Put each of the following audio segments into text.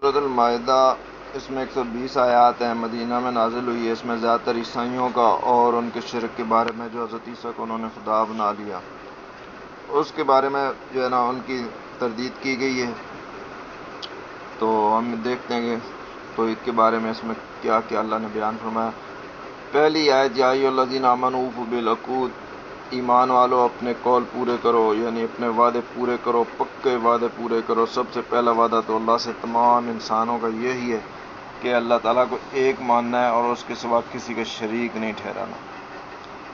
سورۃ المائدہ اس میں 120 آیات ہیں، مدینہ میں نازل ہوئی ہے۔ اس میں زیادہ تر عیسائیوں کا اور ان کے شرک کے بارے میں جو حضرت عیسیٰ کو انہوں نے خدا بنا لیا اس کے بارے میں جو ہے نا ان کی تردید کی گئی ہے۔ تو ہم دیکھتے ہیں کہ توحید کے بارے میں اس میں کیا کیا اللہ نے بیان فرمایا۔ پہلی آیت یا ایھا الذین آمنوا اوفوا بالعقود، ایمان والو اپنے قول پورے کرو، یعنی اپنے وعدے پورے کرو، پکے وعدے پورے کرو۔ سب سے پہلا وعدہ تو اللہ سے تمام انسانوں کا یہی ہے کہ اللہ تعالیٰ کو ایک ماننا ہے اور اس کے سوا کسی کا شریک نہیں ٹھہرانا۔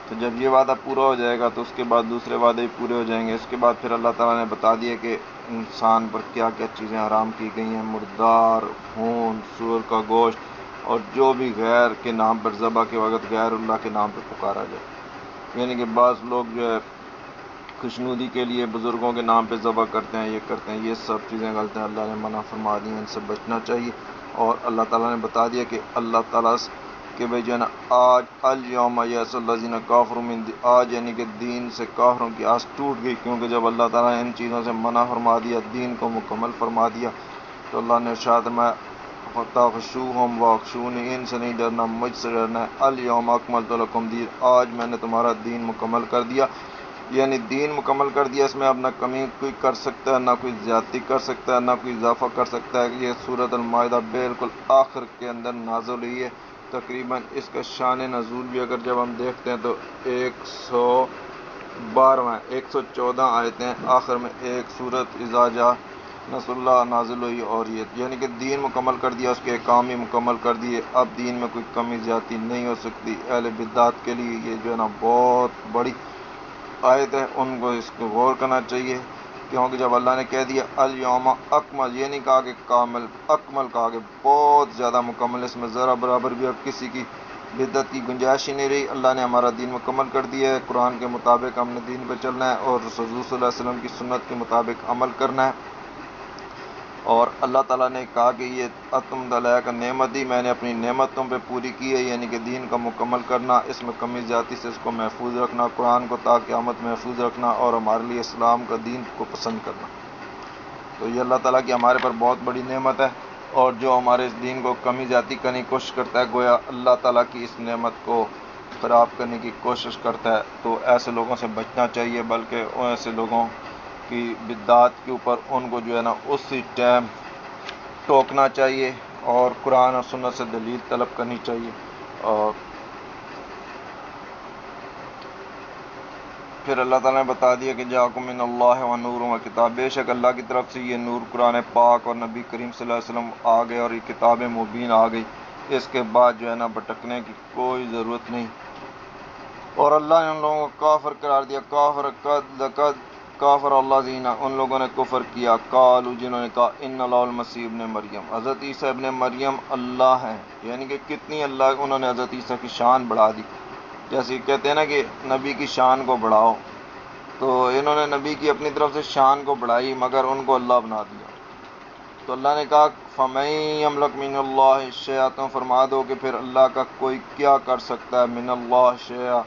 تو جب یہ وعدہ پورا ہو جائے گا تو اس کے بعد دوسرے وعدے بھی پورے ہو جائیں گے۔ اس کے بعد پھر اللہ تعالیٰ نے بتا دیا کہ انسان پر کیا کیا چیزیں حرام کی گئی ہیں، مردار، خون، سور کا گوشت، اور جو بھی غیر کے نام پر ذبح کے وقت غیر اللہ کے نام پہ پکارا جائے۔ یعنی کہ بعض لوگ جو ہے خوشنودی کے لیے بزرگوں کے نام پہ ذبح کرتے ہیں، یہ کرتے ہیں، یہ سب چیزیں غلط ہیں، اللہ نے منع فرما دی ہیں، ان سے بچنا چاہیے۔ اور اللہ تعالیٰ نے بتا دیا کہ اللہ تعالیٰ کہ بھائی جو ہے نا آج الیوم یئس الذین کفروا من آج یعنی کہ دین سے کافروں کی آس ٹوٹ گئی، کیونکہ جب اللہ تعالیٰ نے ان چیزوں سے منع فرما دیا، دین کو مکمل فرما دیا، تو اللہ نے ارشاد فرمایا فَتَخْشُوهُمْ وَاخْشُونِي، ان سے نہیں ڈرنا، مجھ سے ڈرنا ہے۔ الیوم اکملت لکم دین، آج میں نے تمہارا دین مکمل کر دیا، یعنی دین مکمل کر دیا۔ اس میں اب نہ کمی کوئی کر سکتا ہے، نہ کوئی زیادتی کر سکتا ہے، نہ کوئی اضافہ کر سکتا ہے۔ یہ سورۃ المائدہ بالکل آخر کے اندر نازل ہوئی ہے۔ تقریباً اس کا شان نزول بھی اگر جب ہم دیکھتے ہیں تو 114 آیتیں، آخر میں ایک سورۃ اذا جاء نصر اللہ نازل ہوئی، اور یہ یعنی کہ دین مکمل کر دیا، اس کے احکام ہی مکمل کر دیے۔ اب دین میں کوئی کمی زیادتی نہیں ہو سکتی۔ اہل بدعت کے لیے یہ جو ہے نا بہت بڑی آیت ہے، ان کو اس کو غور کرنا چاہیے، کیونکہ جب اللہ نے کہہ دیا الیوم اکمل، یہ نہیں کہا کہ کامل، اکمل کہا کہ بہت زیادہ مکمل، اس میں ذرا برابر بھی اب کسی کی بدعت کی گنجائش ہی نہیں رہی۔ اللہ نے ہمارا دین مکمل کر دیا ہے، قرآن کے مطابق ہم نے دین پہ چلنا ہے اور رسول صلی اللہ علیہ وسلم کی سنت کے مطابق عمل کرنا ہے۔ اور اللہ تعالیٰ نے کہا کہ یہ اتم علیہ کا نعمت ہی میں نے اپنی نعمتوں پہ پوری کی ہے، یعنی کہ دین کا مکمل کرنا، اس میں کمی زیادتی سے اس کو محفوظ رکھنا، قرآن کو تا قیامت محفوظ رکھنا، اور ہمارے لیے اسلام کا دین کو پسند کرنا۔ تو یہ اللہ تعالیٰ کی ہمارے پر بہت بڑی نعمت ہے، اور جو ہمارے اس دین کو کمی زیادتی کرنے کی کوشش کرتا ہے، گویا اللہ تعالیٰ کی اس نعمت کو خراب کرنے کی کوشش کرتا ہے۔ تو ایسے لوگوں سے بچنا چاہیے، بلکہ ایسے لوگوں کی بدعات کے اوپر ان کو جو ہے نا اسی ٹائم ٹوکنا چاہیے اور قرآن اور سنت سے دلیل طلب کرنی چاہیے۔ اور پھر اللہ تعالیٰ نے بتا دیا کہ جاءکم من اللہ ونور وکتاب، بے شک اللہ کی طرف سے یہ نور قرآن پاک اور نبی کریم صلی اللہ علیہ وسلم آ گئے، اور یہ کتاب مبین آ گئی۔ اس کے بعد جو ہے نا بھٹکنے کی کوئی ضرورت نہیں۔ اور اللہ نے ان لوگوں کو کافر قرار دیا، کافر اللہ زینہ، ان لوگوں نے کفر کیا، قالوا جنہوں نے کہا ان اللہ المسیح ابن مریم، حضرت عیسیٰ ابن مریم اللہ ہیں، یعنی کہ کتنی اللہ انہوں نے حضرت عیسیٰ کی شان بڑھا دی۔ جیسے کہتے ہیں نا کہ نبی کی شان کو بڑھاؤ، تو انہوں نے نبی کی اپنی طرف سے شان کو بڑھائی، مگر ان کو اللہ بنا دیا۔ تو اللہ نے کہا فَمَن يَمْلِكُ مِنَ اللَّهِ شَيْئًا، تم فرما دو کہ پھر اللہ کا کوئی کیا کر سکتا ہے، من اللہ شیئا،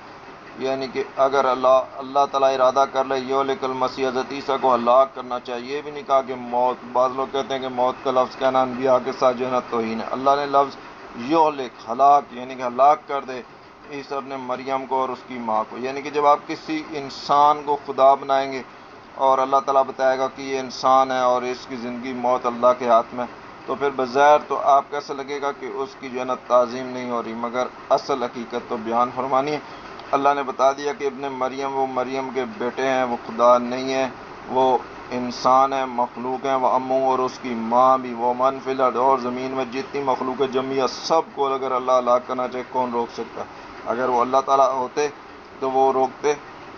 یعنی کہ اگر اللہ تعالیٰ ارادہ کر لے یہلک المسیح، حضرت عیسیٰ کو ہلاک کرنا چاہیے۔ یہ بھی نہیں کہا کہ موت، بعض لوگ کہتے ہیں کہ موت کا لفظ کہنا انبیاء کے ساتھ جو ہے نا توہین ہے۔ اللہ نے لفظ یہلک، ہلاک، یعنی کہ ہلاک کر دے عیسیٰ ابن مریم کو اور اس کی ماں کو۔ یعنی کہ جب آپ کسی انسان کو خدا بنائیں گے اور اللہ تعالیٰ بتائے گا کہ یہ انسان ہے اور اس کی زندگی موت اللہ کے ہاتھ میں، تو پھر بظاہر تو آپ کو ایسا لگے گا کہ اس کی جو ہے نا تعظیم نہیں ہو رہی، مگر اصل حقیقت تو بیان فرمانی ہے۔ اللہ نے بتا دیا کہ ابن مریم وہ مریم کے بیٹے ہیں، وہ خدا نہیں ہے، وہ انسان ہے، مخلوق ہیں، وہ امو، اور اس کی ماں بھی، وہ من فی الارض، اور زمین میں جتنی مخلوق جمیع سب کو اگر اللہ ہلاک کرنا چاہے کون روک سکتا ہے؟ اگر وہ اللہ تعالیٰ ہوتے تو وہ روکتے۔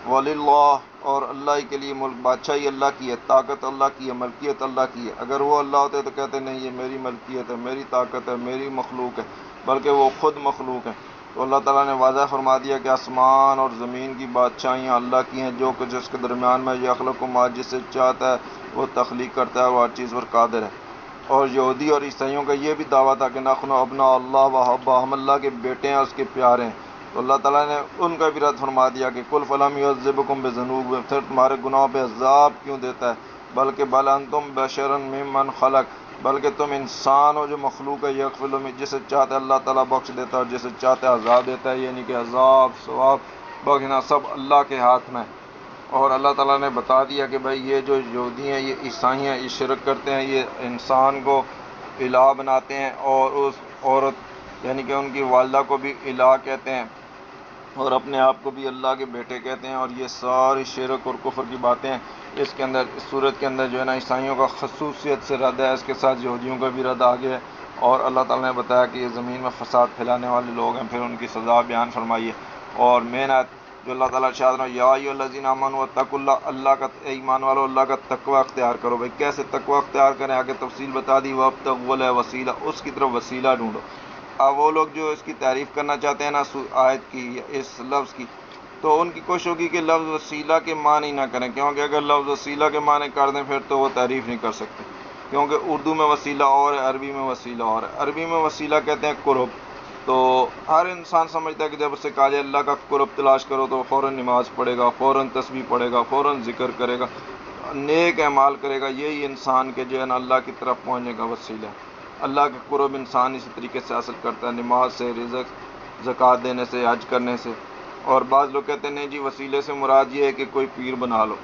وَلِلَّهِ، اور اللہ ہی کے لیے ملک، بادشاہی اللہ کی ہے، طاقت اللہ کی ہے، ملکیت اللہ کی ہے۔ اگر وہ اللہ ہوتے تو کہتے نہیں یہ میری ملکیت ہے، میری طاقت ہے، میری مخلوق ہے، بلکہ وہ خود مخلوق ہیں۔ تو اللہ تعالیٰ نے واضح فرما دیا کہ آسمان اور زمین کی بادشاہیاں اللہ کی ہیں، جو کچھ اس کے درمیان میں یخلق ما، جسے چاہتا ہے وہ تخلیق کرتا ہے، وہ ہر چیز پر قادر ہے۔ اور یہودی اور عیسائیوں کا یہ بھی دعویٰ تھا کہ نحن ابناء اللہ وحبہ، ہم اللہ کے بیٹے ہیں، اس کے پیارے ہیں۔ تو اللہ تعالیٰ نے ان کا بھی رد فرما دیا کہ قل فلم یعذبکم بذنوب، پھر تمہارے گناہوں پہ عذاب کیوں دیتا ہے، بلکہ بل انتم بشر ممن خلق، بلکہ تم انسان ہو جو مخلوق ہے، یغفر میں جسے چاہتا ہے اللہ تعالیٰ بخش دیتا ہے اور جسے چاہتا ہے عذاب دیتا ہے، یعنی کہ عذاب ثواب بخشنا سب اللہ کے ہاتھ میں. اور اللہ تعالیٰ نے بتا دیا کہ بھائی یہ جو یہودی ہیں، یہ عیسائی ہیں، یہ شرک کرتے ہیں، یہ انسان کو الہ بناتے ہیں اور اس عورت یعنی کہ ان کی والدہ کو بھی الہ کہتے ہیں اور اپنے آپ کو بھی اللہ کے بیٹے کہتے ہیں، اور یہ ساری شرک اور کفر کی باتیں ہیں. اس کے اندر اس صورت کے اندر جو ہے نا عیسائیوں کا خصوصیت سے رد ہے، اس کے ساتھ یہودیوں کا بھی رد آگے ہے. اور اللہ تعالیٰ نے بتایا کہ یہ زمین میں فساد پھیلانے والے لوگ ہیں، پھر ان کی سزا بیان فرمائی ہے. اور مین آیت جو اللہ تعالیٰ ارشاد فرمایا، یا ایھا الذین آمنوا اتقوا اللہ، اللہ کا ایمان والو اللہ کا تقوی اختیار کرو. بھائی کیسے تقوی اختیار کریں، آگے تفصیل بتا دی. وابتغوا الیہ وسیلہ، اس کی طرف وسیلہ ڈھونڈو. اب وہ لوگ جو اس کی تعریف کرنا چاہتے ہیں نا آیت کی یا اس لفظ کی، تو ان کی کوشش ہوگی کہ لفظ وسیلہ کے معنی نہ کریں، کیونکہ اگر لفظ وسیلہ کے معنی کر دیں پھر تو وہ تعریف نہیں کر سکتے، کیونکہ اردو میں وسیلہ اور ہے، عربی میں وسیلہ اور ہے. عربی میں وسیلہ کہتے ہیں قرب. تو ہر انسان سمجھتا ہے کہ جب اسے کہا جائے اللہ کا قرب تلاش کرو تو فوراً نماز پڑھے گا، فوراً تسبیح پڑھے گا، فوراً ذکر کرے گا، نیک اعمال کرے گا. یہی انسان کے جو ہے نا اللہ کی طرف پہنچنے کا وسیلہ ہے. اللہ کا قرب انسان اسی طریقے سے حاصل کرتا ہے، نماز سے، رزق زکوٰۃ دینے سے، حج کرنے سے. اور بعض لوگ کہتے ہیں نہیں جی وسیلے سے مراد یہ ہے کہ کوئی پیر بنا لو.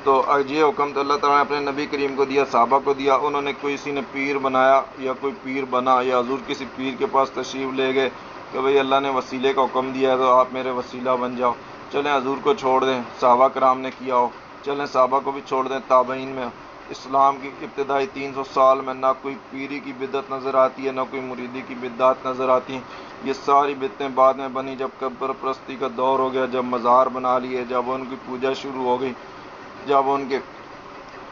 تو یہ حکم تو اللہ تعالیٰ نے اپنے نبی کریم کو دیا، صحابہ کو دیا. انہوں نے کسی نے پیر بنایا یا کوئی پیر بنا یا حضور کسی پیر کے پاس تشریف لے گئے کہ بھئی اللہ نے وسیلے کا حکم دیا ہے تو آپ میرے وسیلہ بن جاؤ. چلیں حضور کو چھوڑ دیں، صحابہ کرام نے کیا ہو، چلیں صحابہ کو بھی چھوڑ دیں. تابعین میں اسلام کی ابتدائی 300 سال میں نہ کوئی پیری کی بدعت نظر آتی ہے، نہ کوئی مریدی کی بدعت نظر آتی ہیں. یہ ساری بدعتیں بعد میں بنی جب قبر پرستی کا دور ہو گیا، جب مزار بنا لیے، جب ان کی پوجا شروع ہو گئی، جب ان کے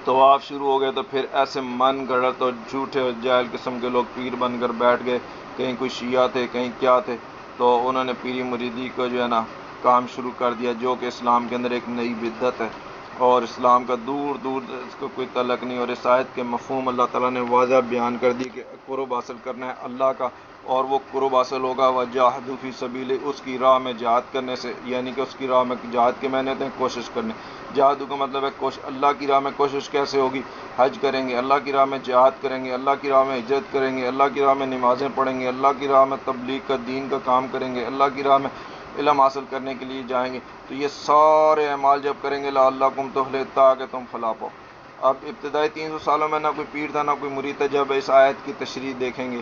طواف شروع ہو گئے، تو پھر ایسے من گڑت اور جھوٹے اور جاہل قسم کے لوگ پیر بن کر بیٹھ گئے. کہیں کوئی شیعہ تھے، کہیں کیا تھے، تو انہوں نے پیری مریدی کو جو ہے نا کام شروع کر دیا، جو کہ اسلام کے اندر ایک نئی بدعت ہے اور اسلام کا دور دور اس کو کوئی تعلق نہیں. اور اس آیت کے مفہوم اللہ تعالیٰ نے واضح بیان کر دی کہ قرب حاصل کرنا ہے اللہ کا، اور وہ قرب حاصل ہوگا وجاہدوا فی سبیلہ، اس کی راہ میں جہاد کرنے سے. یعنی کہ اس کی راہ میں جہاد کے معنی ہوتے ہیں کوشش کرنے. جہاد کا مطلب ہے اللہ کی راہ میں کوشش کیسے ہوگی؟ حج کریں گے، اللہ کی راہ میں جہاد کریں گے، اللہ کی راہ میں ہجرت کریں گے، اللہ کی راہ میں نمازیں پڑھیں گے، اللہ کی راہ میں تبلیغ کا دین کا کام کریں گے، اللہ کی راہ میں علم حاصل کرنے کے لیے جائیں گے. تو یہ سارے اعمال جب کریں گے لعلکم تفلحون، تاکہ تم فلاح پاؤ. اب ابتدائی 300 سالوں میں نہ کوئی پیر تھا نہ کوئی مرید تھا. جب اس آیت کی تشریح دیکھیں گے،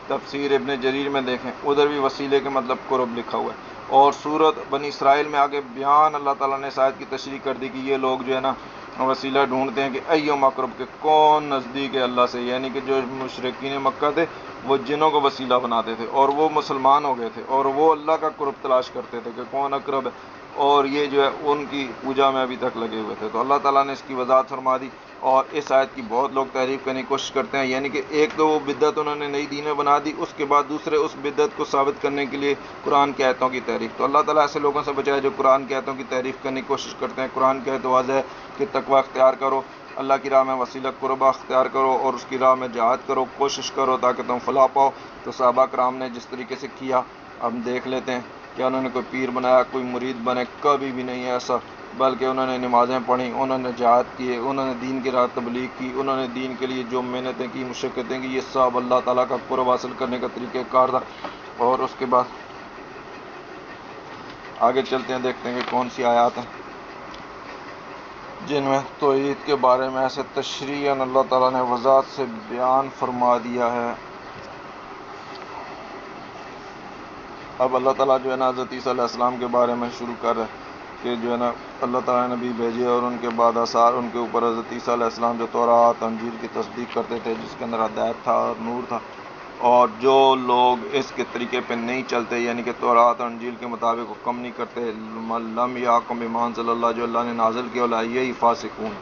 تفسیر ابن جریر میں دیکھیں، ادھر بھی وسیلے کے مطلب قرب لکھا ہوا ہے. اور سورت بنی اسرائیل میں آگے بیان اللہ تعالیٰ نے اس آیت کی تشریح کر دی کہ یہ لوگ جو ہے نا وسیلہ ڈھونڈتے ہیں کہ ایہم اقرب، کے کون نزدیک ہے اللہ سے. یعنی کہ جو مشرکین مکہ تھے وہ جنوں کو وسیلہ بناتے تھے اور وہ مسلمان ہو گئے تھے اور وہ اللہ کا قرب تلاش کرتے تھے کہ کون اقرب ہے، اور یہ جو ہے ان کی پوجا میں ابھی تک لگے ہوئے تھے. تو اللہ تعالیٰ نے اس کی وضاحت فرما دی. اور اس آیت کی بہت لوگ تحریف کرنے کی کوشش کرتے ہیں، یعنی کہ ایک تو وہ بدعت انہوں نے نئی دین میں بنا دی، اس کے بعد دوسرے اس بدعت کو ثابت کرنے کے لیے قرآن کی آیتوں کی تحریف. تو اللہ تعالیٰ ایسے لوگوں سے بچائے جو قرآن کی آیتوں کی تحریف کرنے کی کوشش کرتے ہیں. قرآن کی آیت واضح ہے کہ تقوی اختیار کرو، اللہ کی راہ میں وسیلہ قربہ اختیار کرو اور اس کی راہ میں جہاد کرو، کوشش کرو تاکہ تم فلاح پاؤ. تو صحابہ کرام نے جس طریقے سے کیا اب دیکھ لیتے ہیں کہ انہوں نے کوئی پیر بنایا، کوئی مرید بنے، کبھی بھی نہیں ہے ایسا. بلکہ انہوں نے نمازیں پڑھیں، انہوں نے جہاد کیے، انہوں نے دین کی راہ تبلیغ کی، انہوں نے دین کے لیے جو محنتیں کی، مشقتیں کی، یہ سب اللہ تعالیٰ کا قرب حاصل کرنے کا طریقہ کار تھا. اور اس کے بعد آگے چلتے ہیں، دیکھتے ہیں کہ کون سی آیات ہیں جن میں توحید کے بارے میں ایسے تشریحاً اللہ تعالیٰ نے وضاحت سے بیان فرما دیا ہے. اب اللہ تعالیٰ جو ہے نا حضرت عیسیٰ علیہ السلام کے بارے میں شروع کر رہے ہیں کہ جو ہے نا اللہ تعالیٰ نے نبی بھیجے اور ان کے بعد آثار ان کے اوپر حضرت عیسیٰ علیہ السلام جو تورات انجیل کی تصدیق کرتے تھے، جس کے اندر ہدایت تھا اور نور تھا. اور جو لوگ اس کے طریقے پہ نہیں چلتے، یعنی کہ تورات اور انجیل کے مطابق حکم نہیں کرتے، لم یحکم بما انزل اللہ، جو اللہ نے نازل کیا، اولئک فاسقون.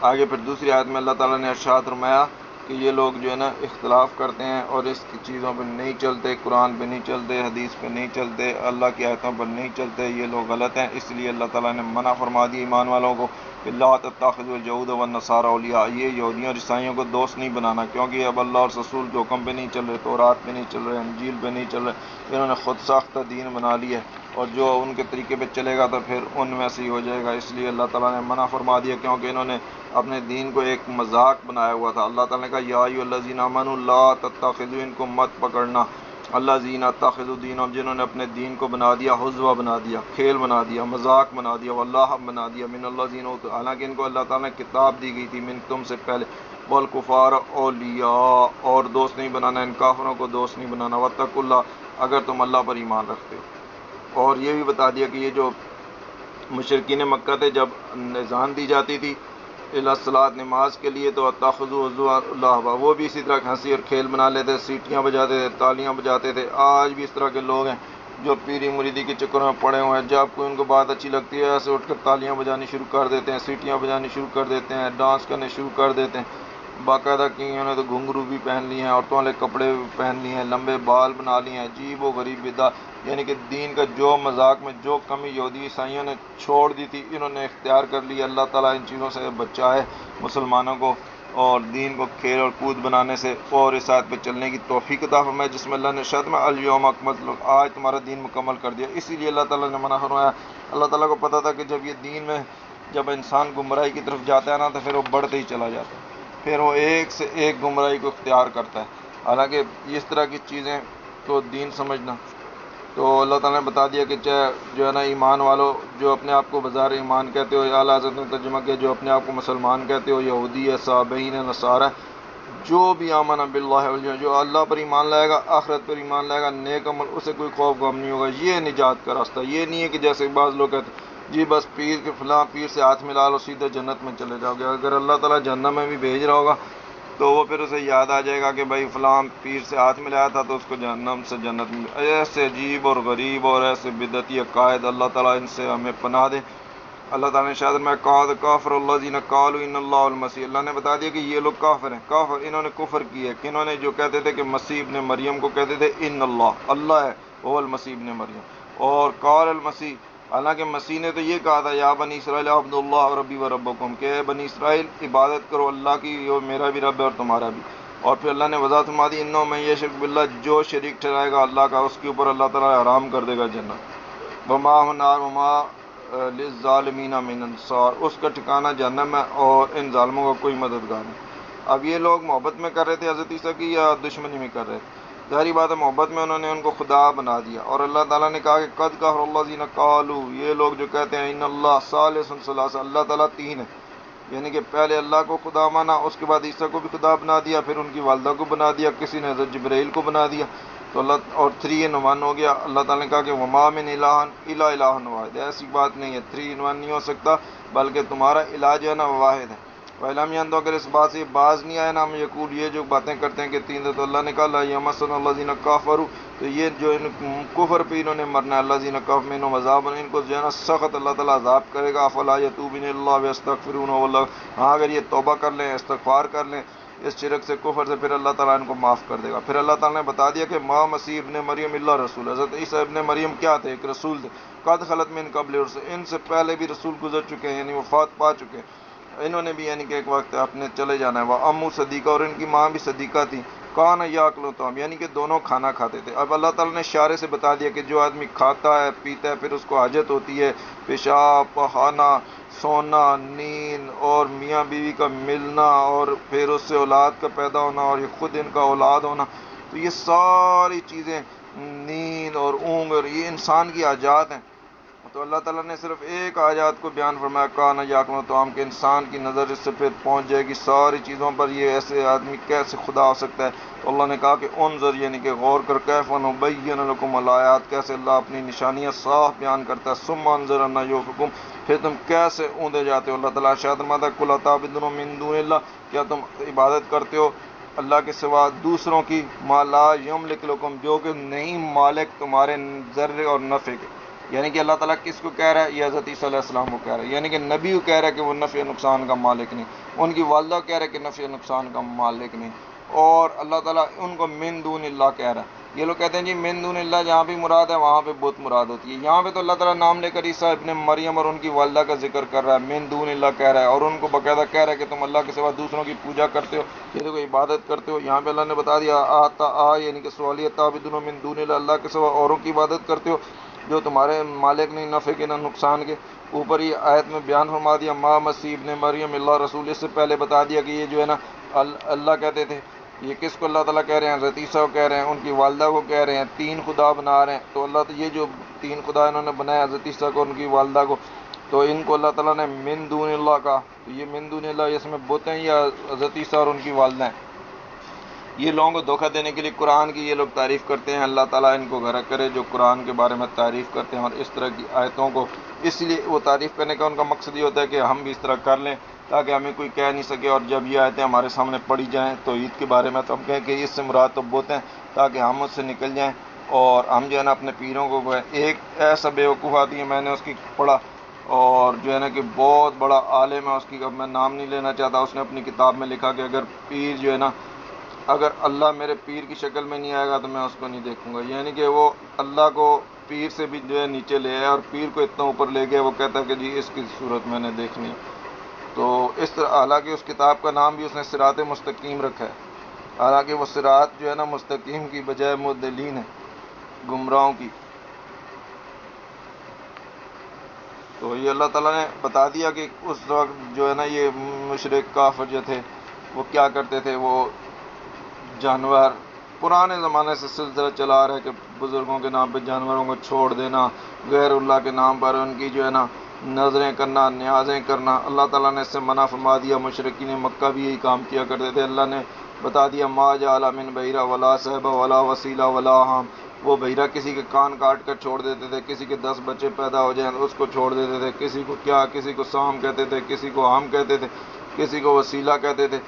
آگے پھر دوسری آیت میں اللہ تعالیٰ نے ارشاد فرمایا کہ یہ لوگ جو ہے نا اختلاف کرتے ہیں اور اس کی چیزوں پہ نہیں چلتے، قرآن پہ نہیں چلتے، حدیث پہ نہیں چلتے، اللہ کی آیتوں پر نہیں چلتے، یہ لوگ غلط ہیں. اس لیے اللہ تعالیٰ نے منع فرما دی ایمان والوں کو کہ لا تتخذوا اليہود والنصارى اولیاء، یہ یہودیوں اور عیسائیوں کو دوست نہیں بنانا، کیونکہ اب اللہ اور رسول کے حکم پہ نہیں چل رہے، تورات پہ نہیں چل رہے، انجیل پہ نہیں چل رہے، انہوں نے خود ساختہ دین بنا لیا ہے اور جو ان کے طریقے پہ چلے گا تو پھر ان میں سے ہی ہو جائے گا. اس لیے اللہ تعالیٰ نے منع فرما دیا کیونکہ انہوں نے اپنے دین کو ایک مذاق بنایا ہوا تھا. اللہ تعالیٰ نے کہا یا ایھا الذین آمنوا لا تتخذوا، ان کو مت پکڑنا، الذین اتخذوا دینہم، جنہوں نے اپنے دین کو بنا دیا ہزوا، بنا دیا کھیل، بنا دیا مذاق، بنا دیا واللہ بنا دیا، من الذین اوتوا، حالانکہ ان کو اللہ تعالیٰ نے کتاب دی گئی تھی، من تم سے پہلے، والکفار اولیاء، اور دوست نہیں بنانا ان کافروں کو، دوست نہیں بنانا، واتقوا اللہ، اگر تم اللہ پر ایمان رکھتے ہو. اور یہ بھی بتا دیا کہ یہ جو مشرکین مکہ تھے، جب اذان دی جاتی تھی الی الصلاۃ، نماز کے لیے، تو اتخذوا حضوا اللہ، وہ بھی اسی طرح ہنسی اور کھیل بنا لیتے، سیٹیاں بجاتے تھے، تالیاں بجاتے تھے. آج بھی اس طرح کے لوگ ہیں جو پیری مریدی کے چکروں میں پڑے ہوئے ہیں. جب کوئی ان کو بات اچھی لگتی ہے ایسے اٹھ کر تالیاں بجانی شروع کر دیتے ہیں، سیٹیاں بجانی شروع کر دیتے ہیں، ڈانس کرنے شروع کر دیتے ہیں. باقاعدہ کی انہوں نے تو گھنگرو بھی پہن لیے ہیں، عورتوں والے کپڑے بھی پہن لیے ہیں، لمبے بال بنا لیے ہیں، عجیب و غریب بدعت، یعنی کہ دین کا جو مذاق میں جو کمی یہودی عیسائیوں نے چھوڑ دی تھی انہوں نے اختیار کر لی. اللہ تعالیٰ ان چیزوں سے بچائے مسلمانوں کو، اور دین کو کھیل اور کود بنانے سے، اور اس آیت پہ چلنے کی توفیق عطا فرمائے جس میں اللہ نے ارشاد میں الیوم اکملت لکم، آج تمہارا دین مکمل کر دیا. اسی لیے اللہ تعالیٰ نے منع فرمایا. اللہ تعالیٰ کو پتہ تھا کہ جب یہ دین میں جب انسان گمراہی کی طرف جاتا ہے نا تو پھر وہ بڑھتے ہی چلا جاتا ہے، پھر وہ ایک سے ایک گمراہی کو اختیار کرتا ہے. حالانکہ اس طرح کی چیزیں تو دین سمجھنا. تو اللہ تعالیٰ نے بتا دیا کہ چاہے جو ہے نا ایمان والو، جو اپنے آپ کو بظاہر ایمان کہتے ہو، یا اعلیٰ حضرت نے ترجمہ کیا جو اپنے آپ کو مسلمان کہتے ہو، یہودی ہے، صابئین ہے، نصارہ، جو بھی آمن باللہ والیوم، جو اللہ پر ایمان لائے گا، آخرت پر ایمان لائے گا، نیک عمل، اسے کوئی خوف غم نہیں ہوگا. یہ نجات کا راستہ. یہ نہیں ہے کہ جیسے بعض لوگ کہتے ہیں جی بس پیر کے فلاں پیر سے ہاتھ ملا لو سیدھے جنت میں چلے جاؤ گے. اگر اللہ تعالیٰ جہنم میں بھی بھیج رہا ہوگا تو وہ پھر اسے یاد آ جائے گا کہ بھائی فلاں پیر سے ہاتھ ملایا تھا تو اس کو جہنم سے جنت ملی. ایسے عجیب اور غریب اور ایسے بدعتی عقائد، اللہ تعالیٰ ان سے ہمیں پناہ دے. اللہ تعالیٰ نے شاید میں کافر الذین قالوا ان اللہ المسیح، اللہ نے بتا دیا کہ یہ لوگ کافر ہیں. کافر انہوں نے کفر کی ہے، کنہوں نے؟ جو کہتے تھے کہ مسیح ابن مریم کو کہتے تھے ان اللہ ہے، وہ المسیح ابن مریم. اور قال المسیح، حالانکہ مسیح نے تو یہ کہا تھا یا بنی اسرائیل عبد اللہ ربی و ربکم، کہ اے بنی اسرائیل عبادت کرو اللہ کی، وہ میرا بھی رب ہے اور تمہارا بھی. اور پھر اللہ نے وضاحت فرما دی انہ من یشرک باللہ، جو شریک ٹھہرائے گا اللہ کا اس کے اوپر اللہ تعالیٰ حرام کر دے گا جنت. وما النار وما للظالمین من انصار، اس کا ٹھکانہ جہنم ہے اور ان ظالموں کا کوئی مددگار نہیں. اب یہ لوگ محبت میں کر رہے تھے حضرت عیسیٰ کی یا دشمنی میں کر رہے تھے؟ ظاہری بات ہے محبت میں انہوں نے ان کو خدا بنا دیا. اور اللہ تعالیٰ نے کہا کہ قد کفر الذین قالوا، یہ لوگ جو کہتے ہیں ان اللہ ثالث ثلاثہ، اللہ تعالیٰ تین ہے، یعنی کہ پہلے اللہ کو خدا مانا، اس کے بعد عیسیٰ کو بھی خدا بنا دیا، پھر ان کی والدہ کو بنا دیا، کسی نے حضرت جبرائیل کو بنا دیا، تو اللہ اور 3 in 1 ہو گیا. اللہ تعالیٰ نے کہا کہ وما من الہ الا الہ واحد، ایسی بات نہیں ہے، 3 in 1 نہیں ہو سکتا، بلکہ تمہارا الہ جو ہے نا واحد ہے. وَإِلَمْ يَنْتَهُ، اگر اس بات سے باز نہیں آئے نا ہم یقول، یہ جو باتیں کرتے ہیں کہ 3 تھے، تو اللہ نے کہا لا یمسن الذین کفروا، تو یہ جو ان کفر پہ انہوں نے مرنا ہے، الذین کفروا منہم عذاب، ان کو جو ہے نا سخت اللہ تعالیٰ عذاب کرے گا. افلا یتوبون الی اللہ ویستغفرون واللہ، ہاں اگر یہ توبہ کر لیں، استغفار کر لیں اس شرک سے، کفر سے، پھر اللہ تعالیٰ ان کو معاف کر دے گا. پھر اللہ تعالیٰ نے بتا دیا کہ ما مسیح ابن مریم اللہ رسول، حضرت عیسیٰ ابن مریم کیا تھے؟ ایک رسول تھے. قد خلت من قبل الرسل، ان سے پہلے بھی رسول گزر چکے ہیں، یعنی وفات پا چکے ہیں، انہوں نے بھی یعنی کہ ایک وقت اپنے چلے جانا ہے. وہ امو صدیقہ، اور ان کی ماں بھی صدیقہ تھی. کان یاکلوا الطعام، یعنی کہ دونوں کھانا کھاتے تھے. اب اللہ تعالیٰ نے اشارے سے بتا دیا کہ جو آدمی کھاتا ہے پیتا ہے پھر اس کو حاجت ہوتی ہے، پیشاب، پخانا، سونا، نیند، اور میاں بیوی کا ملنا، اور پھر اس سے اولاد کا پیدا ہونا، اور یہ خود ان کا اولاد ہونا، تو یہ ساری چیزیں، نیند اور اونگ، اور یہ انسان کی حاجات ہیں. تو اللہ تعالیٰ نے صرف ایک آیات کو بیان فرمایا کان یاکلوا الطعام، کہ انسان کی نظر اس سے پھر پہنچ جائے گی ساری چیزوں پر، یہ ایسے آدمی کیسے خدا ہو سکتا ہے. تو اللہ نے کہا کہ انظر، یعنی کہ غور کر، کیف نبین لکم الآیات، کیسے اللہ اپنی نشانیاں صاف بیان کرتا ہے. ثم انظر انا یؤفکون، پھر تم کیسے اونڈے جاتے ہو. اللہ تعالیٰ ارشاد فرماتا ہے قل اتعبدون من دون اللہ، کیا تم عبادت کرتے ہو اللہ کے سوا دوسروں کی، ما لا یملک لکم، جو کہ نہیں مالک تمہارے ضر اور نفع کے. یعنی کہ اللہ تعالیٰ کس کو کہہ رہا ہے؟ یہ حضرت عیسیٰ علیہ السلام کو کہہ رہا ہے، یعنی کہ نبی کو کہہ رہا ہے کہ وہ نفع نقصان کا مالک نہیں، ان کی والدہ کہہ رہا ہے کہ نفع نقصان کا مالک نہیں، اور اللہ تعالیٰ ان کو من دون اللہ کہہ رہا ہے. یہ لوگ کہتے ہیں جی من دون اللہ جہاں بھی مراد ہے وہاں پہ بت مراد ہوتی ہے. یہاں پہ تو اللہ تعالیٰ نام لے کر عیسیٰ ابن مریم اور ان کی والدہ کا ذکر کر رہا ہے، من دون اللہ کہہ رہا ہے، اور ان کو باقاعدہ کہہ رہا ہے کہ تم اللہ کے سوا دوسروں کی پوجا کرتے ہو، یہ دیکھو عبادت کرتے ہو. یہاں پہ اللہ نے بتا دیا یعنی کہ سوالیہ تعبدون من دون اللہ، اللہ کے سوا اوروں کی عبادت کرتے ہو. جو تمہارے مالک نہیں نفع کے نہ نقصان کے. اوپر یہ آیت میں بیان فرما دیا ما مسیح ابن مریم اللہ رسول. اس سے پہلے بتا دیا کہ یہ جو ہے نا اللہ کہتے تھے. یہ کس کو اللہ تعالیٰ کہہ رہے ہیں؟ حضرت عیسیٰ کو کہہ رہے ہیں، ان کی والدہ کو کہہ رہے ہیں. تین خدا بنا رہے ہیں. تو اللہ یہ جو تین خدا انہوں نے بنایا حضرت عیسیٰ کو، ان کی والدہ کو، تو ان کو اللہ تعالیٰ نے من دون اللہ کہا. تو یہ من دون اللہ اس میں بتیں یا حضرت عیسیٰ اور ان کی والدہ ہیں. یہ لوگوں کو دھوکہ دینے کے لیے قرآن کی یہ لوگ تعریف کرتے ہیں. اللہ تعالیٰ ان کو غرق کرے جو قرآن کے بارے میں تعریف کرتے ہیں اور اس طرح کی آیتوں کو. اس لیے وہ تعریف کرنے کا ان کا مقصد یہ ہوتا ہے کہ ہم بھی اس طرح کر لیں تاکہ ہمیں کوئی کہہ نہیں سکے. اور جب یہ آیتیں ہمارے سامنے پڑھی جائیں تو عید کے بارے میں تو ہم کہیں کہ اس سے مراد تو بوتے ہیں، تاکہ ہم اس سے نکل جائیں. اور ہم جو ہے نا اپنے پیروں کو ایک ایسا بیوقوف آدمی ہے، میں نے اس کی پڑھا اور جو ہے نا کہ بہت بڑا عالم ہے اس کی، اب میں نام نہیں لینا چاہتا. اس نے اپنی کتاب میں لکھا کہ اگر پیر جو ہے نا، اگر اللہ میرے پیر کی شکل میں نہیں آئے گا تو میں اس کو نہیں دیکھوں گا. یعنی کہ وہ اللہ کو پیر سے بھی جو ہے نیچے لے آیا اور پیر کو اتنا اوپر لے گیا، وہ کہتا ہے کہ جی اس کی صورت میں نے دیکھنی. تو اس طرح حالانکہ اس کتاب کا نام بھی اس نے صراط مستقیم رکھا ہے، حالانکہ وہ صراط جو ہے نا مستقیم کی بجائے مدلین ہے، گمراہوں کی. تو یہ اللہ تعالیٰ نے بتا دیا کہ اس وقت جو ہے نا یہ مشرک کافر جو تھے وہ کیا کرتے تھے. وہ جانور پرانے زمانے سے سلسلہ چلا آ رہا ہے کہ بزرگوں کے نام پہ جانوروں کو چھوڑ دینا، غیر اللہ کے نام پر ان کی جو ہے نا نظریں کرنا، نیازیں کرنا. اللہ تعالیٰ نے اس سے منع فرما دیا. مشرکین مکہ بھی یہی کام کیا کرتے تھے. اللہ نے بتا دیا ما جعل من بحیرہ ولا صحبہ ولا وسیلہ ولا حام. وہ بحیرہ کسی کے کان کاٹ کر چھوڑ دیتے تھے، کسی کے 10 بچے پیدا ہو جائیں تو اس کو چھوڑ دیتے تھے. کسی کو کیا، کسی کو سام کہتے تھے، کسی کو حام کہتے تھے، کسی کو وسیلہ کہتے تھے.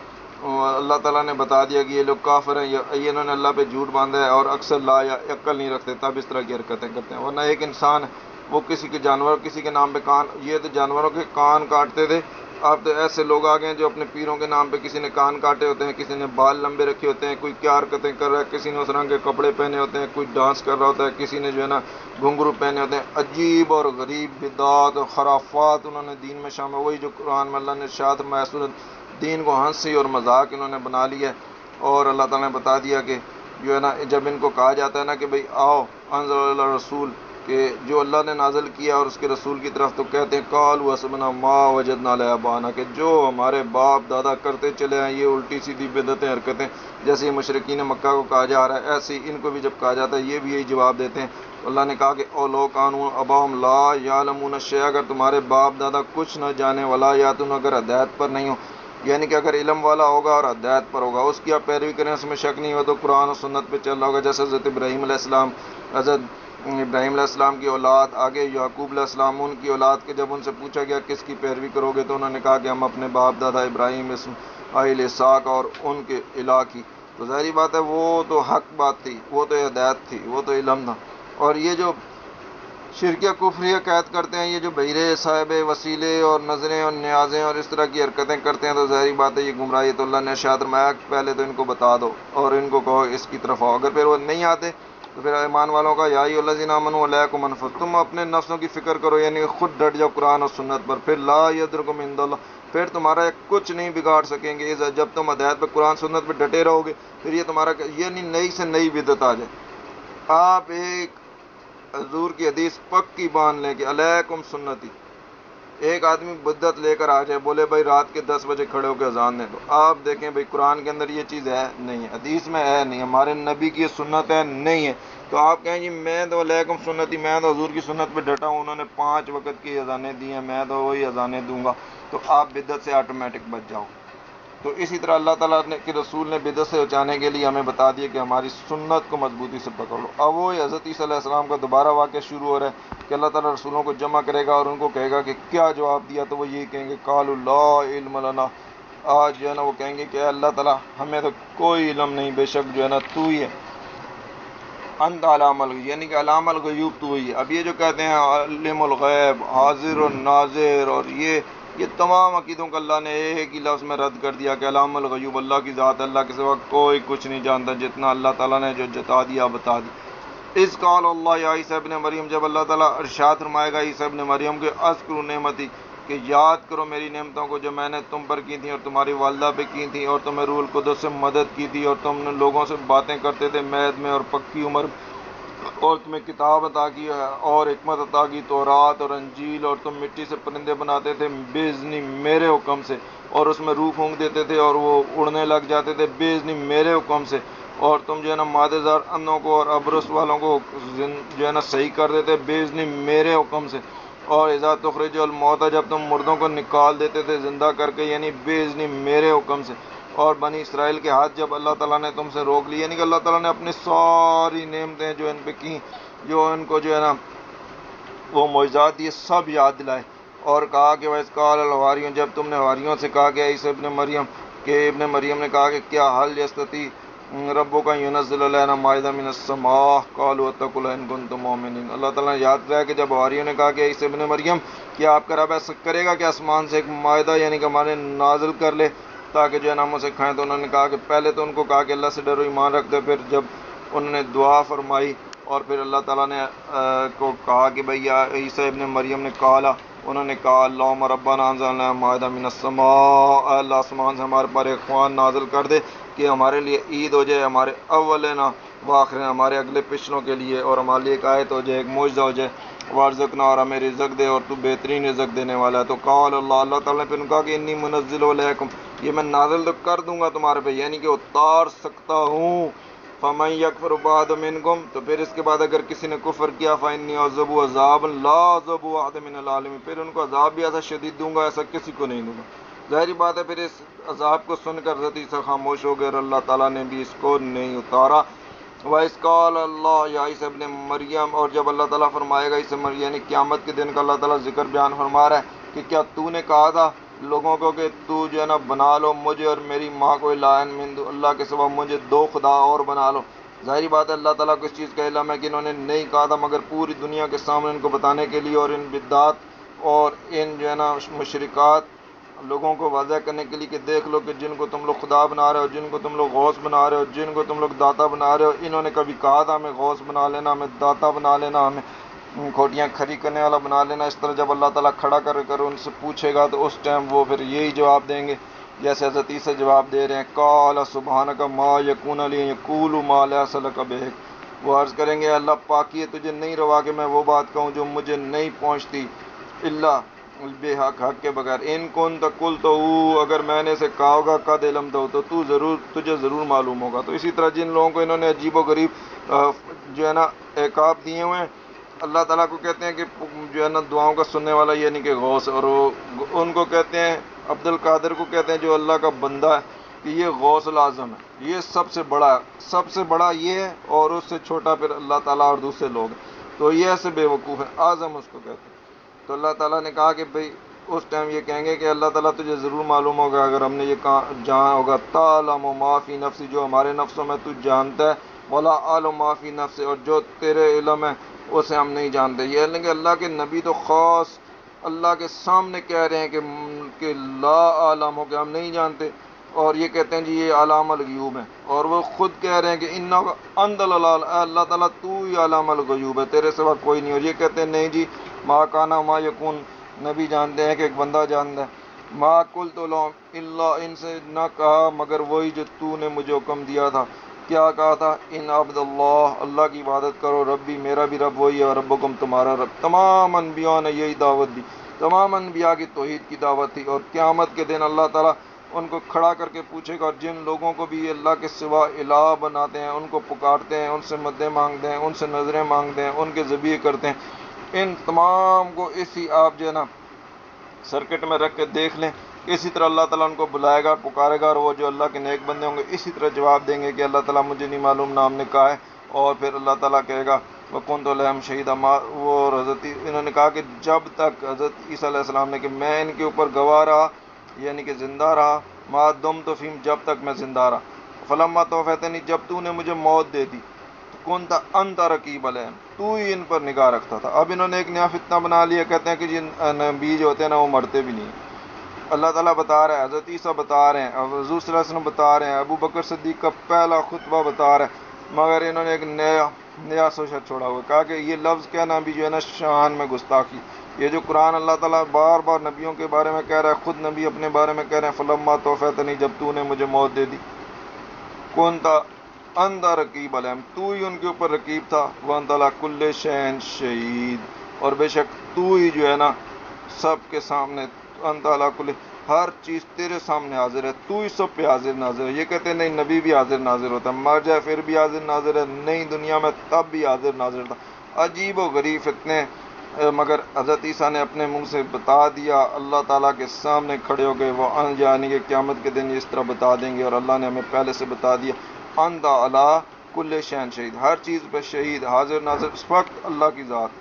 اللہ تعالیٰ نے بتا دیا کہ یہ لوگ کافر ہیں، یہ انہوں نے اللہ پہ جھوٹ باندھا ہے اور اکثر لا یا عقل نہیں رکھتے تب اس طرح کی حرکتیں کرتے ہیں. ورنہ ایک انسان وہ کسی کے جانور کسی کے نام پہ کان، یہ تو جانوروں کے کان کاٹتے تھے. اب تو ایسے لوگ آ گئے ہیں جو اپنے پیروں کے نام پہ کسی نے کان کاٹے ہوتے ہیں، کسی نے بال لمبے رکھے ہوتے ہیں، کوئی کیا حرکتیں کر رہا ہے، کسی نے اس رنگ کے کپڑے پہنے ہوتے ہیں، کوئی ڈانس کر رہا ہوتا ہے، کسی نے جو ہے نا گھنگرو پہنے ہوتے ہیں. عجیب اور غریب بدعات اور خرافات انہوں نے دین میں شامل، وہی جو قرآن میں اللہ نے ارشاد محسوس دین کو ہنسی اور مذاق انہوں نے بنا لیا. اور اللہ تعالیٰ نے بتا دیا کہ جو ہے نا جب ان کو کہا جاتا ہے نا کہ بھئی آؤ انزل اللہ رسول، کہ جو اللہ نے نازل کیا اور اس کے رسول کی طرف، تو کہتے ہیں قالوا حسبنا ما وجدنا علیہ آباءنا، کہ جو ہمارے باپ دادا کرتے چلے ہیں. یہ الٹی سیدھی بدعتیں حرکتیں جیسے مشرکین مکہ کو کہا جا رہا ہے، ایسے ہی ان کو بھی جب کہا جاتا ہے یہ بھی یہی جواب دیتے ہیں. اللہ نے کہا کہ او لو کانوا اباہم لا یعلمون شیئا، اگر تمہارے باپ دادا کچھ نہ جانے، ولا یاتون، اگر ہدایت پر نہیں ہو، یعنی کہ اگر علم والا ہوگا اور ہدایت پر ہوگا اس کی آپ پیروی کریں، اس میں شک نہیں ہو تو قرآن و سنت پہ چل رہا ہوگا. جیسے حضرت ابراہیم علیہ السلام، حضرت ابراہیم علیہ السلام کی اولاد، آگے یعقوب علیہ السلام ان کی اولاد کے جب ان سے پوچھا گیا کس کی پیروی کرو گے تو انہوں نے کہا کہ ہم اپنے باپ دادا ابراہیم، اسماعیل، اسحاق اور ان کے الہ کی. تو ظاہری بات ہے وہ تو حق بات تھی، وہ تو ہدایت تھی، وہ تو علم تھا. اور یہ جو شرکیہ کفریہ قید کرتے ہیں، یہ جو بحیرے صاحب وسیلے اور نظریں اور نیازیں اور اس طرح کی حرکتیں کرتے ہیں، تو ظاہری بات ہے یہ گمراہی. تو اللہ نے ارشاد فرمایا پہلے تو ان کو بتا دو اور ان کو کہو اس کی طرف آؤ. اگر پھر وہ نہیں آتے تو پھر ایمان والوں کا یا ایھا الذین آمنوا علیکم انفسکم، تم اپنے نفسوں کی فکر کرو، یعنی خود ڈٹ جاؤ قرآن اور سنت پر. پھر لا یضرکم عند اللہ، پھر تمہارا کچھ نہیں بگاڑ سکیں گے. جب تم ہدایت پہ قرآن سنت پہ ڈٹے رہو گے پھر یہ تمہارا یعنی نئی سے نئی بدعت آ جائے. آپ ایک حضور کی حدیث پکی باندھ لیں کہ علیکم سنتی، ایک آدمی بدعت لے کر آ جائے، بولے بھائی رات کے 10 بجے کھڑے ہو کے اذان دیں، تو آپ دیکھیں بھائی قرآن کے اندر یہ چیز ہے نہیں ہے، حدیث میں ہے نہیں، ہمارے نبی کی یہ سنت ہے نہیں ہے. تو آپ کہیں جی میں تو علیکم سنتی، میں تو حضور کی سنت پہ ڈٹا ہوں، انہوں نے 5 وقت کی اذانیں دی ہیں، میں تو وہی اذانیں دوں گا. تو آپ بدعت سے آٹومیٹک بچ جاؤ. تو اسی طرح اللہ تعالیٰ نے کہ رسول نے بدعت سے بچانے کے لیے ہمیں بتا دیا کہ ہماری سنت کو مضبوطی سے پکڑ لو. اب وہ حضرت عیسیٰ علیہ السلام کا دوبارہ واقعہ شروع ہو رہا ہے کہ اللہ تعالیٰ رسولوں کو جمع کرے گا اور ان کو کہے گا کہ کیا جواب دیا، تو وہ یہی کہیں گے قالوا لا علم لنا. آج جو ہے نا وہ کہیں گے کہ اللہ تعالیٰ ہمیں تو کوئی علم نہیں، بے شک جو ہے نا تو ہی ہے، انت علام الغیوب، یعنی کہ علام الغیوب تو ہی ہے. اب یہ جو کہتے ہیں علم الغیب، حاضر و ناظر، اور یہ تمام عقیدوں کا اللہ نے ایک ہی لفظ میں رد کر دیا کہ علام الغیوب، اللہ کی ذات، اللہ کے سوا کوئی کچھ نہیں جانتا، جتنا اللہ تعالیٰ نے جو جتا دیا بتا دیا. اس قال اللہ یا عیسیٰ ابن مریم، جب اللہ تعالیٰ ارشاد فرمائے گا عیسیٰ ابن مریم کے اذکروا نعمتی، کہ یاد کرو میری نعمتوں کو جو میں نے تم پر کی تھیں اور تمہاری والدہ پہ کی تھیں، اور تمہیں روح القدس سے مدد کی تھی، اور تم نے لوگوں سے باتیں کرتے تھے مہد میں اور پکی عمر اور تمہیں کتاب عطا کی ہے اور حکمت عطا کی، تورات اور انجیل، اور تم مٹی سے پرندے بناتے تھے بِإِذْنِ میرے حکم سے، اور اس میں روح پھونک دیتے تھے اور وہ اڑنے لگ جاتے تھے بِإِذْنِ میرے حکم سے، اور تم جو ہے نا مادے دار اندھوں کو اور ابرص والوں کو جو ہے نا صحیح کر دیتے بِإِذْنِ میرے حکم سے، اور اذا تخرج الموتى جب تم مردوں کو نکال دیتے تھے زندہ کر کے، یعنی بِإِذْنِ میرے حکم سے، اور بنی اسرائیل کے ہاتھ جب اللہ تعالیٰ نے تم سے روک لی، یعنی کہ اللہ تعالیٰ نے اپنی ساری نعمتیں جو ان پہ کی، جو ان کو جو ہے نا وہ معجزات دیے، سب یاد دلائے، اور کہا کہ وَإِذْ قَالَ الْحَوَارِيُّونَ جب تم نے حواریوں سے کہا کہ عیسی ابن مریم کہ ابن مریم نے کہا کہ کیا حل یستطیع ربک ان ينزل علینا مائدۃ من السماء قالوا اتقوا اللہ ان کنتم مؤمنین۔ اللہ تعالیٰ نے یاد دلایا کہ جب حواریوں نے کہا کہ عیسی ابن مریم کیا آپ کا رب ایسا کرے گا کہ آسمان سے ایک مائدہ یعنی کہ ہمارے نازل کر لے تاکہ جو ہے نا ہم اسے کھائیں، تو انہوں نے کہا کہ پہلے تو ان کو کہا کہ اللہ سے ڈرو، ایمان رکھ دو، پھر جب انہوں نے دعا فرمائی اور پھر اللہ تعالیٰ نے کو کہا کہ بھئی عیسی ابن مریم نے کہا، انہوں نے کہا اللہم ربنا انزل علینا مائدۃ من السماء، اللہ آسمان سے ہمارے پر ایک خوان نازل کر دے کہ ہمارے لیے عید ہو جائے، ہمارے اولنا وآخرنا، ہمارے اگلے پچھلوں کے لیے، اور ہمارے لیے ایک آیت ہو جائے، ایک معجزہ ہو جائے، وارزقنا، اور ہمیں رزق دے، اور تو بہترین رزق دینے والا ہے۔ تو قال اللہ تعالیٰ نے پھر کہا کہ انی منزل علیکم، یہ میں نازل تو کر دوں گا تمہارے پہ، یعنی کہ اتار سکتا ہوں، فَمَن يَكْفُرْ بَعْدُ مِنْكُمْ تو پھر اس کے بعد اگر کسی نے کفر کیا فَإِنِّي أَعْذَبُ عَذَابًا لَا أَعْذَبُ أَحَدًا مِنَ الْعَالَمِينَ پھر ان کو عذاب بھی ایسا شدید دوں گا ایسا کسی کو نہیں دوں گا۔ ظاہری بات ہے پھر اس عذاب کو سن کر حضرت عیسیٰ خاموش ہو گئے اور اللہ تعالیٰ نے بھی اس کو نہیں اتارا۔ وَإِذْ قَالَ اللَّهُ يَا عِيسَى ابْنَ مَرْيَمَ اور جب اللہ تعالیٰ فرمائے گا عیسی مریم، یعنی قیامت کے دن کا اللہ تعالیٰ ذکر بیان فرما رہا ہے کہ کیا تو نے کہا تھا لوگوں کو کہ تو جو ہے نا بنا لو مجھے اور میری ماں کو الہًا من دون اللہ کے سوا، مجھے دو خدا اور بنا لو۔ ظاہری بات ہے اللہ تعالیٰ کو اس چیز کا علم ہے کہ انہوں نے نہیں کہا تھا، مگر پوری دنیا کے سامنے ان کو بتانے کے لیے اور ان بدعات اور ان جو ہے نا مشرکات لوگوں کو واضح کرنے کے لیے کہ دیکھ لو کہ جن کو تم لوگ خدا بنا رہے ہو، جن کو تم لوگ غوث بنا رہے ہو، جن کو تم لوگ داتا بنا رہے ہو، انہوں نے کبھی کہا تھا ہمیں غوث بنا لینا، ہمیں داتا بنا لینا، ہمیں کھوٹیاں کھری کرنے والا بنا لینا۔ اس طرح جب اللہ تعالیٰ کھڑا کر ان سے پوچھے گا تو اس ٹائم وہ پھر یہی جواب دیں گے جیسے حضرت عیسیٰ جواب دے رہے ہیں، قال سبحانک ما یکون لی ان اقول ما لیس لک بہ، وہ عرض کریں گے اللہ پاکی ہے تجھے نہیں روا کہ میں وہ بات کہوں جو مجھے نہیں پہنچتی، اللہ بے حق کے بغیر، ان کنت قلتہ اگر میں نے اسے کہا ہوگا قد علمتہ تو تجھے ضرور معلوم ہوگا۔ تو اسی طرح جن لوگوں کو انہوں نے عجیب و غریب جو ہے نا عقاب دیے ہوئے ہیں، اللہ تعالیٰ کو کہتے ہیں کہ جو ہے نا دعاؤں کا سننے والا یعنی کہ غوث، اور ان کو کہتے ہیں عبد القادر کو کہتے ہیں جو اللہ کا بندہ ہے کہ یہ غوث العظم ہے، یہ سب سے بڑا ہے، سب سے بڑا یہ ہے، اور اس سے چھوٹا پھر اللہ تعالیٰ اور دوسرے لوگ ہیں، تو یہ ایسے بے وقوف ہے، اعظم اس کو کہتے ہیں۔ تو اللہ تعالیٰ نے کہا کہ بھئی اس ٹائم یہ کہیں گے کہ اللہ تعالیٰ تجھے ضرور معلوم ہوگا اگر ہم نے یہ جہاں ہوگا، تعلم ما فی نفسی جو ہمارے نفسوں میں تو جانتا ہے، ولا اعلم ما فی نفس اور جو تیرے علم ہے اسے ہم نہیں جانتے۔ یہ ہے کہ اللہ کے نبی تو خاص اللہ کے سامنے کہہ رہے ہیں کہ لا عالم ہو کہ ہم نہیں جانتے، اور یہ کہتے ہیں جی یہ علام الغیوب ہے، اور وہ خود کہہ رہے ہیں کہ انت اللہ تعالیٰ تو ہی علام الغیوب ہے، تیرے سوا کوئی نہیں، اور یہ کہتے ہیں نہیں جی ما کانا ما یکون، نبی جانتے ہیں کہ ایک بندہ جانتا ہے، ما قلت لهم الا ان سے نہ کہا مگر وہی جو تو نے مجھے حکم دیا تھا، کیا کہا تھا ان عبد اللہ کی عبادت کرو، ربی میرا بھی رب وہی ہے اور ربکم تمہارا رب۔ تمام انبیاء نے یہی دعوت دی، تمام انبیاء کی توحید کی دعوت تھی، اور قیامت کے دن اللہ تعالیٰ ان کو کھڑا کر کے پوچھے گا، اور جن لوگوں کو بھی اللہ کے سوا الہ بناتے ہیں، ان کو پکارتے ہیں، ان سے مددیں مانگتے ہیں، ان سے نظریں مانگتے ہیں، ان کے ذبیحے کرتے ہیں، ان تمام کو اسی آپ جو ہے نا سرکٹ میں رکھ کے دیکھ لیں، اسی طرح اللہ تعالیٰ ان کو بلائے گا، پکارے گا، اور وہ جو اللہ کے نیک بندے ہوں گے اسی طرح جواب دیں گے کہ اللہ تعالیٰ مجھے نہیں معلوم نہ ہم نے کہا ہے، اور پھر اللہ تعالیٰ کہے گا وَكُنْتُ عَلَيْهِمْ شَهِيدًا، وہ حضرت انہوں نے کہا کہ جب تک حضرت عیسیٰ علیہ السلام نے کہ میں ان کے اوپر گواہ رہا یعنی کہ زندہ رہا، ما دمت فیہم جب تک میں زندہ رہا، فلما توفیتنی جب تو نے مجھے موت دے دی، کنت انت رقیب علیہم تو ہی ان پر نگاہ رکھتا تھا۔ اب انہوں نے ایک نیا فتنہ بنا لیا، کہتے ہیں کہ جن نبی جو ہوتے ہیں نا وہ مرتے بھی نہیں۔ اللہ تعالیٰ بتا رہا ہے، حضرت عیسیٰ بتا رہے ہیں، حضور صلی اللہ علیہ وسلم بتا رہے ہیں، ابو بکر صدیق کا پہلا خطبہ بتا رہا ہے، مگر انہوں نے ایک نیا سوچا چھوڑا ہوا، کہا کہ یہ لفظ کہنا بھی جو ہے نا شان میں گستاخی، یہ جو قرآن اللہ تعالیٰ بار بار نبیوں کے بارے میں کہہ رہا ہے، خود نبی اپنے بارے میں کہہ رہے ہیں فلما توفیتنی جب تو نے مجھے موت دے دی، انت رقیب علیہم، تو ہی ان کے اوپر رقیب تھا، وانت علی کل شیء شہید، اور بے شک تو ہی جو ہے نا سب کے سامنے، انت علی کل، ہر چیز تیرے سامنے حاضر ہے، تو ہی سب پہ حاضر ناظر ہے۔ یہ کہتے ہیں نہیں نبی بھی حاضر ناظر ہوتا ہے، مر جائے پھر بھی حاضر ناظر ہے، نہیں دنیا میں تب بھی حاضر ناظر تھا۔ عجیب و غریب فتنے، مگر حضرت عیسیٰ نے اپنے منہ سے بتا دیا، اللہ تعالیٰ کے سامنے کھڑے ہو گئے، وہ یعنی کہ قیامت کے دن اس طرح بتا دیں گے، اور اللہ نے ہمیں پہلے سے بتا دیا، انت علی کل شیء شہید، ہر چیز پہ شہید، حاضر ناظر اس وقت اللہ کی ذات۔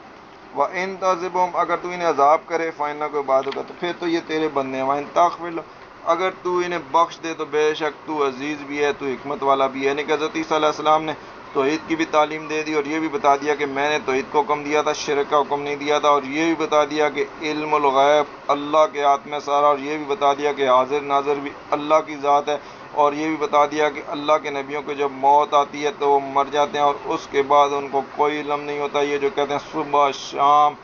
وَإِن تَعْذِبْهُمْ، اگر تو انہیں عذاب کرے، فَإِنَّكَ عِبَادُكَ، تو پھر تو یہ تیرے بندے ہیں، وَإِن تَغْفِرْ لَهُمْ، اگر تو انہیں بخش دے تو بے شک تو عزیز بھی ہے، تو حکمت والا بھی ہے۔ یعنی کہ حضرت عیسیٰ علیہ السلام نے توحید کی بھی تعلیم دے دی، اور یہ بھی بتا دیا کہ میں نے توحید کو حکم دیا تھا، شرک کا حکم نہیں دیا تھا، اور یہ بھی بتا دیا کہ علم الغیب اللہ کے ہاتھ میں سارا، اور یہ بھی بتا دیا کہ حاضر ناظر بھی اللہ کی ذات ہے، اور یہ بھی بتا دیا کہ اللہ کے نبیوں کو جب موت آتی ہے تو وہ مر جاتے ہیں، اور اس کے بعد ان کو کوئی علم نہیں ہوتا۔ یہ جو کہتے ہیں صبح شام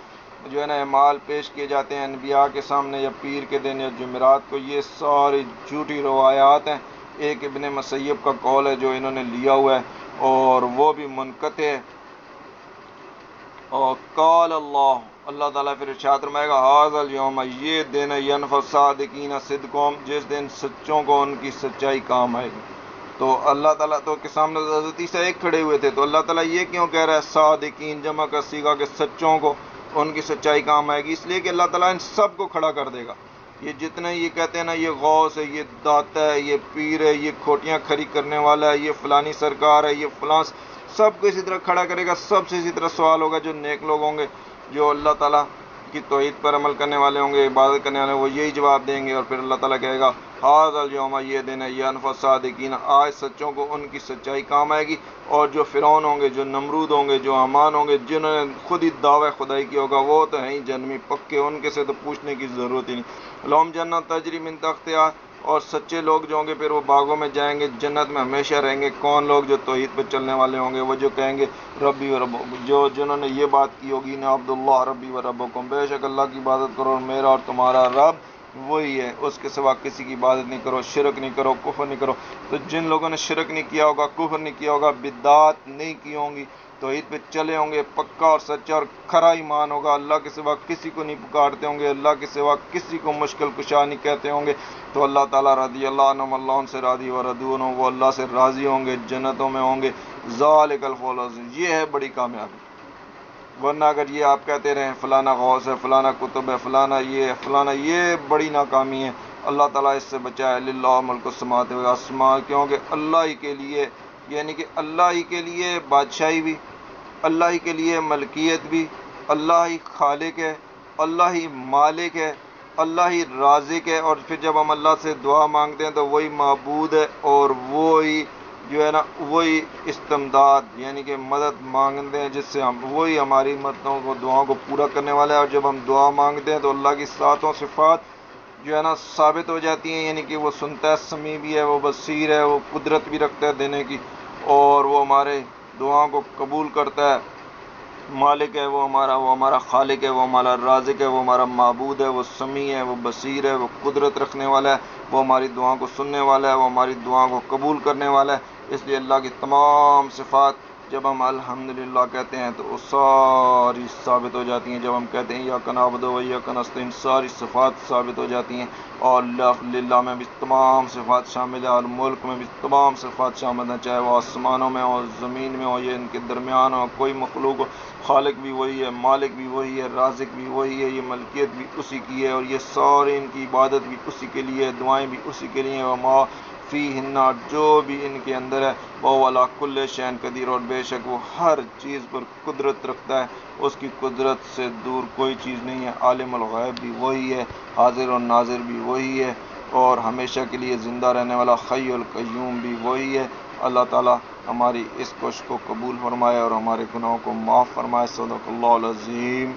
جو ہے نا اعمال پیش کیے جاتے ہیں انبیاء کے سامنے، یا پیر کے دن یا جمعرات کو، یہ ساری جھوٹی روایات ہیں۔ ایک ابن مسیب کا قول ہے جو انہوں نے لیا ہوا ہے، اور وہ بھی منقطع ہے۔ اور قال اللہ تعالیٰ پھر ارشاد فرمائے گا، ھذا الیوم، یہ دن ہے، ینفع الصادقین صدقہم، جس دن سچوں کو ان کی سچائی کام آئے گی۔ تو اللہ تعالیٰ تو کے سامنے حضرت عیسیٰ ایک کھڑے ہوئے تھے، تو اللہ تعالیٰ یہ کیوں کہہ رہا ہے صادقین جمع کا صیغہ، کہ سچوں کو ان کی سچائی کام آئے گی؟ اس لیے کہ اللہ تعالیٰ ان سب کو کھڑا کر دے گا۔ یہ جتنے یہ کہتے ہیں نا یہ غوث ہے، یہ داتا ہے، یہ پیر ہے، یہ کھوٹیاں کھڑی کرنے والا ہے، یہ فلانی سرکار ہے، یہ فلاں، سب کو اسی طرح کھڑا کرے گا، سب سے اسی طرح سوال ہوگا۔ جو نیک لوگ ہوں گے، جو اللہ تعالیٰ کی توحید پر عمل کرنے والے ہوں گے، عبادت کرنے والے ہوں گے، وہ یہی جواب دیں گے، اور پھر اللہ تعالیٰ کہے گا ھذا الیوم، یہ دن ہے، ینفع الصادقین، آج سچوں کو ان کی سچائی کام آئے گی۔ اور جو فرعون ہوں گے، جو نمرود ہوں گے، جو حامان ہوں گے، جنہوں نے خود ہی دعوی خدائی کی ہوگا، وہ تو ہیں ہی جنمی پکے، ان کے سے تو پوچھنے کی ضرورت ہی نہیں۔ لہم جنت تجری من تحتہا، اور سچے لوگ جو ہوں گے پھر وہ باغوں میں جائیں گے، جنت میں ہمیشہ رہیں گے۔ کون لوگ؟ جو توحید پہ چلنے والے ہوں گے، وہ جو کہیں گے ربی و رب، جنہوں نے یہ بات کی ہوگی نا عبداللہ ربی و ربکم، بے شک اللہ کی عبادت کرو، اور میرا اور تمہارا رب وہی ہے، اس کے سوا کسی کی عبادت نہیں کرو، شرک نہیں کرو، کفر نہیں کرو۔ تو جن لوگوں نے شرک نہیں کیا ہوگا، کفر نہیں کیا ہوگا، بدعات نہیں کی ہوں گی، توحید پہ چلے ہوں گے، پکا اور سچا اور کھرا ایمان ہوگا، اللہ کے سوا کسی کو نہیں پکارتے ہوں گے، اللہ کے سوا کسی کو مشکل کشا نہیں کہتے ہوں گے، تو اللہ تعالیٰ رضی اللہ عنہم، اللہ ان سے راضی، و رضوا عنہ، وہ اللہ سے راضی ہوں گے، جنتوں میں ہوں گے۔ ذالک الفوز العظیم، یہ ہے بڑی کامیابی۔ ورنہ اگر یہ آپ کہتے رہیں فلانا غوث ہے، فلانا کتب ہے، فلانا یہ ہے، فلانا یہ، بڑی ناکامی ہے۔ اللہ تعالیٰ اس سے بچائے۔ للہ ملک السماوات والارض، کیونکہ اللہ ہی کے لیے، یعنی کہ اللہ ہی کے لیے بادشاہی بھی، اللہ ہی کے لیے ملکیت بھی، اللہ ہی خالق ہے، اللہ ہی مالک ہے، اللہ ہی رازق ہے۔ اور پھر جب ہم اللہ سے دعا مانگتے ہیں تو وہی معبود ہے، اور وہی جو ہے نا وہی استمداد، یعنی کہ مدد مانگتے ہیں جس سے ہم، وہی ہماری مددوں کو، دعاؤں کو پورا کرنے والا ہے۔ اور جب ہم دعا مانگتے ہیں تو اللہ کی ساتوں صفات جو ہے نا ثابت ہو جاتی ہیں، یعنی کہ وہ سنتا ہے، سمیع بھی ہے، وہ بصیر ہے، وہ قدرت بھی رکھتا ہے دینے کی، اور وہ ہمارے دعاؤں کو قبول کرتا ہے۔ مالک ہے وہ ہمارا خالق ہے، وہ ہمارا رازق ہے، وہ ہمارا معبود ہے، وہ سمیع ہے، وہ بصیر ہے، وہ قدرت رکھنے والا ہے، وہ ہماری دعاؤں کو سننے والا ہے، وہ ہماری دعاؤں کو قبول کرنے والا ہے۔ اس لیے اللہ کی تمام صفات جب ہم الحمدللہ کہتے ہیں تو وہ ساری ثابت ہو جاتی ہیں۔ جب ہم کہتے ہیں ایاک نعبد و ایاک نستعین، ساری صفات ثابت ہو جاتی ہیں۔ اور للہ میں بھی تمام صفات شامل ہے، اور ملک میں بھی تمام صفات شامل ہیں، چاہے وہ آسمانوں میں ہو، زمین میں ہو، یا ان کے درمیان ہو، کوئی مخلوق ہو، خالق بھی وہی ہے، مالک بھی وہی ہے، رازق بھی وہی ہے، یہ ملکیت بھی اسی کی ہے، اور یہ سارے ان کی عبادت بھی اسی کے لیے ہے، دعائیں بھی اسی کے لیے ہیں۔ وما فیہن، جو بھی ان کے اندر ہے، وہ علی کل شیء قدیر، اور بے شک وہ ہر چیز پر قدرت رکھتا ہے، اس کی قدرت سے دور کوئی چیز نہیں ہے۔ عالم الغیب بھی وہی ہے، حاضر اور ناظر بھی وہی ہے، اور ہمیشہ کے لیے زندہ رہنے والا حی القیوم بھی وہی ہے۔ اللہ تعالیٰ ہماری اس کوشش کو قبول فرمائے اور ہمارے گناہوں کو معاف فرمائے۔ صدق اللہ العظیم۔